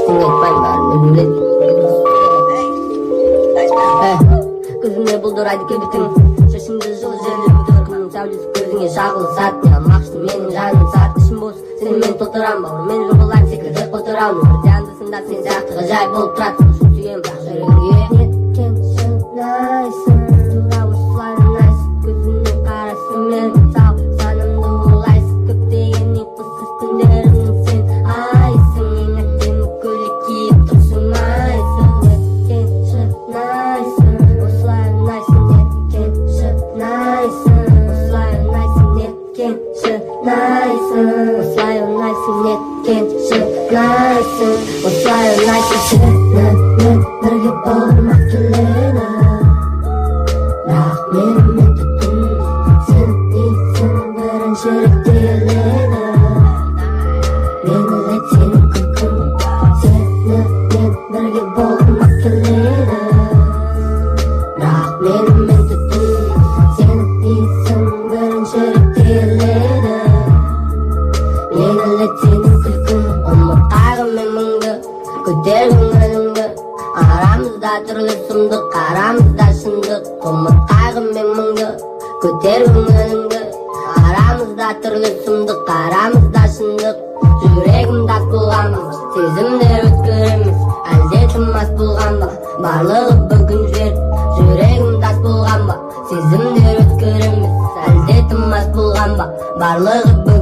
ештеңе айтпаймын, бәрін біледі. Көзіме бұлдырайды кебітің, шашымды жылы жерде бұдырқын, сәулесі көзіңе шағылысады. Мақшты менің жаным сарт, ішім бос, сенімен толтырам, бауырмен жобалайым секілді қотырам. Өмірде анда-санда сен сияқты ғажайып болып тұрады, шын сүйем бірақ жүрегіңе неткен шынайсың, тура осылай ұнайсың, көзіңнің қарасы мен сау санымды улайсың. Көптеген ұйқысыз күндерімнің сен айсың, ең әдемі көйлек киіп тұрсың айсың. Неткен шынайсың, осылай ұнайсың, неткен шынайсың, осылай ұнайсың, неткен шынайсың, осылай ұнайсың, неткен шынайсың, осылай ұнайсың. Сенімен бірге болмақ келеді, бірақ менімен түтін сен дейсің бірінші рет келеді. Мені сенің күлкің, сенімен бірге болмақ келеді, бірақ менімен түтін сен дейсің бірінші рет келеді. Мені сенің күлкің, ұмыт қайғы мен мұңды, көтер көңіліңді, арамызда түрлі сұмдық, арамызда шындық. Ұмыт қайғы мен мұңды, көтер көңіліңді, арамызда түрлі сұмдық, арамызда шындық. Жүрегім тас болған ба, сезімдер өткір емес, әлде тым мас болған ба, барлығы бүгін жер. Жүрегім тас болған ба, сезімдер өткір емес, әлде тым мас болған ба, барлығы бүгін